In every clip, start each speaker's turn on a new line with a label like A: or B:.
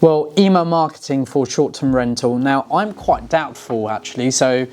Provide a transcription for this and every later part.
A: Well, email marketing for short-term rental. Now, I'm quite doubtful actually, so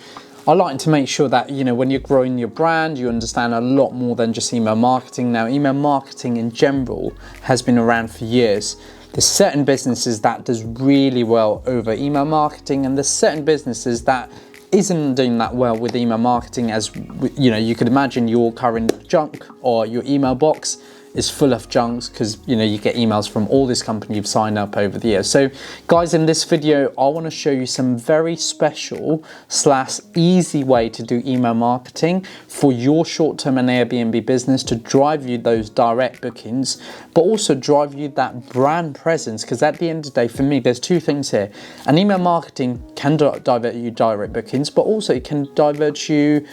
A: I like to make sure that, when you're growing your brand, you understand a lot more than just email marketing. Now, email marketing in general has been around for years. There's certain businesses that does really well over email marketing, and there's certain businesses that isn't doing that well with email marketing. As you could imagine your current junk or your email box is full of junks because you get emails from all this company you've signed up over the years. So guys, in this video I want to show you some very special / easy way to do email marketing for your short-term and Airbnb business to drive you those direct bookings, but also drive you that brand presence. Because at the end of the day, for me, there's two things here. And email marketing can divert you direct bookings, but also it can divert you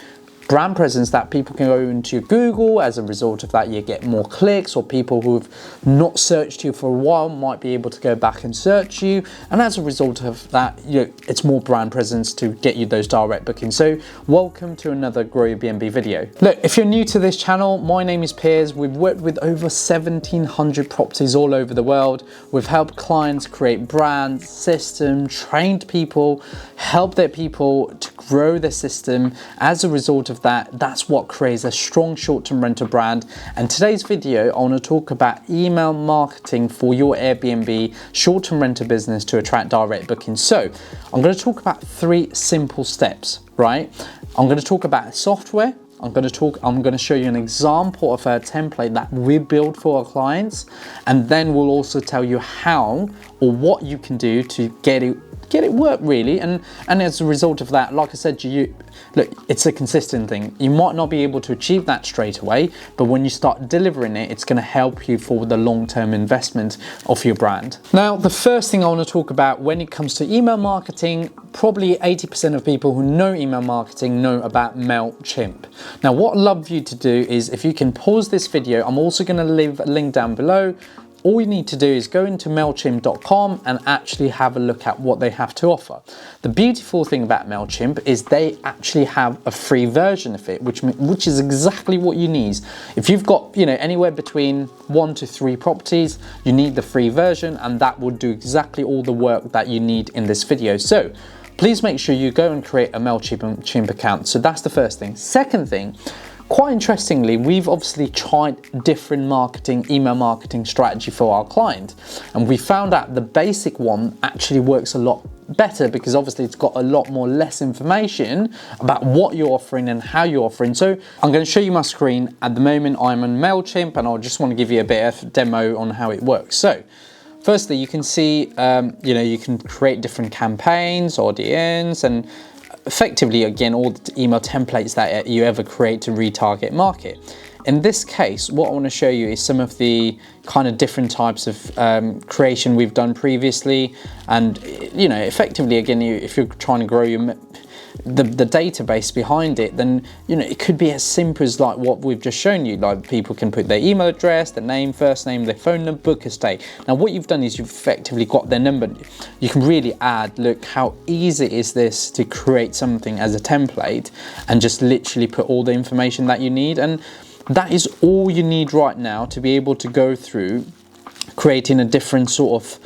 A: brand presence that people can go into Google. As a result of that, you get more clicks, or people who've not searched you for a while might be able to go back and search you, and as a result of that, it's more brand presence to get you those direct bookings. So welcome to another Grow Your BnB video. Look, if you're new to this channel, my name is Piers. We've worked with over 1,700 properties all over the world. We've helped clients create brands, system, trained people, help their people to grow their system. As a result of that, that's what creates a strong short-term rental brand. And today's video, I want to talk about email marketing for your Airbnb short-term rental business to attract direct bookings. So I'm going to talk about 3 simple steps, right? I'm going to talk about software. I'm going to show you an example of a template that we build for our clients, and then we'll also tell you how or what you can do to get it work really. And as a result of that, like I said to you, look, it's a consistent thing. You might not be able to achieve that straight away, but when you start delivering it, it's going to help you for the long-term investment of your brand. Now, the first thing I want to talk about when it comes to email marketing, probably 80% of people who know email marketing know about MAILCHIMP. Now, what I'd love you to do is, if you can pause this video, I'm also going to leave a link down below. All you need to do is go into MailChimp.com and actually have a look at what they have to offer. The beautiful thing about MailChimp is they actually have a free version of it, which is exactly what you need. If you've got anywhere between 1 to 3 properties, you need the free version, and that will do exactly all the work that you need in this video. So please make sure you go and create a MailChimp account. So that's the first thing. Second thing, quite interestingly, we've obviously tried different email marketing strategy for our client, and we found out the basic one actually works a lot better, because obviously it's got a lot less information about what you're offering and how you're offering. So I'm going to show you my screen. At the moment I'm on MailChimp, and I just want to give you a bit of demo on how it works. So firstly, you can see you can create different campaigns, audience, and effectively, again, all the email templates that you ever create to retarget market. In this case, what I want to show you is some of the kind of different types of creation we've done previously. And effectively, again, if you're trying to grow the database behind it, then it could be as simple as like what we've just shown you. Like, people can put their email address, their name, first name, their phone number, book a stay. Now what you've done is you've effectively got their number. You can really add, look how easy is this to create something as a template and just literally put all the information that you need. And that is all you need right now to be able to go through creating a different sort of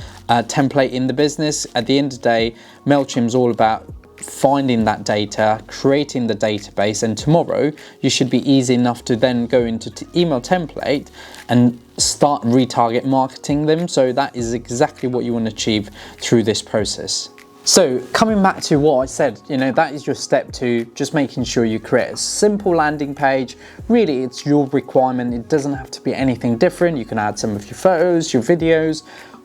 A: template in the business. At the end of the day, MailChimp is all about finding that data, creating the database, and tomorrow you should be easy enough to then go into email template and start retarget marketing them. So that is exactly what you want to achieve through this process. So coming back to what I said, that is your step 2, just making sure you create a simple landing page. Really, it's your requirement. It doesn't have to be anything different. You can add some of your photos, your videos,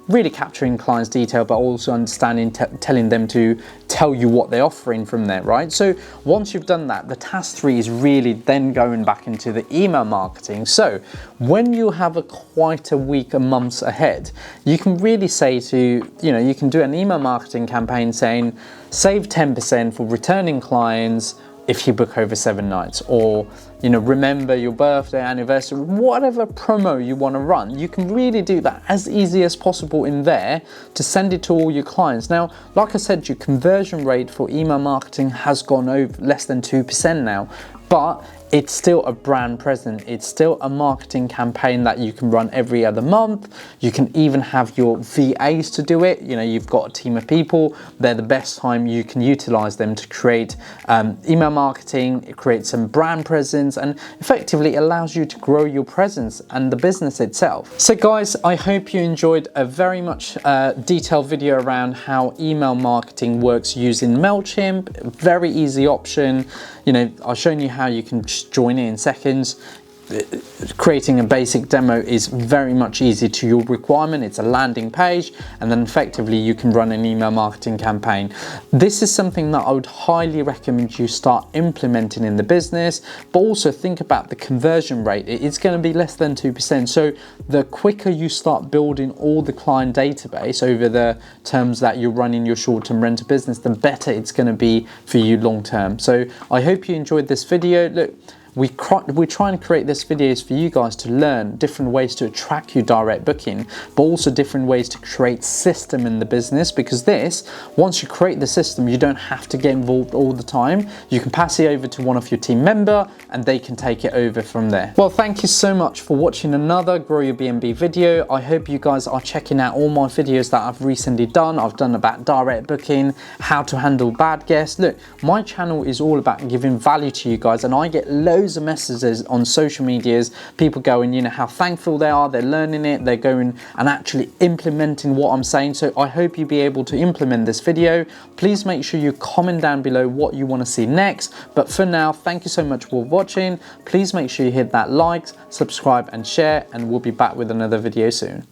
A: really capturing clients' detail, but also understanding, telling them to tell you what they're offering from there, right? So once you've done that, the task 3 is really then going back into the email marketing. So when you have quite a week or months ahead, you can really say you can do an email marketing campaign saying, save 10% for returning clients if you book over 7 nights, or remember your birthday, anniversary, whatever promo you want to run. You can really do that as easy as possible in there to send it to all your clients. Now, like I said, your conversion rate for email marketing has gone over less than 2% now, but it's still a brand present. It's still a marketing campaign that you can run every other month. You can even have your VAs to do it. You know, you've got a team of people. They're the best time you can utilize them to create email marketing, create some brand presence, and effectively allows you to grow your presence and the business itself. So guys, I hope you enjoyed a very much detailed video around how email marketing works using MailChimp. Very easy option. You know, I've shown you how you can just join in seconds. Creating a basic demo is very much easy to your requirement. It's a landing page, and then effectively you can run an email marketing campaign. This is something that I would highly recommend you start implementing in the business, but also think about the conversion rate. It's going to be less than 2%. So the quicker you start building all the client database over the terms that you're running your short-term rental business, the better it's going to be for you long-term. So I hope you enjoyed this video. Look, we're trying to create this videos for you guys to learn different ways to attract you direct booking, but also different ways to create system in the business, because this, once you create the system, you don't have to get involved all the time. You can pass it over to one of your team member and they can take it over from there. Well, thank you so much for watching another Grow Your BNB video. I hope you guys are checking out all my videos that I've recently done. I've done about direct booking, how to handle bad guests. Look, my channel is all about giving value to you guys, and I get loads of messages on social medias, people going, you know, how thankful they are, they're learning it, they're going and actually implementing what I'm saying. So I hope you be able to implement this video. Please make sure you comment down below what you want to see next. But for now, thank you so much for watching. Please make sure you hit that like, subscribe and share, and we'll be back with another video soon.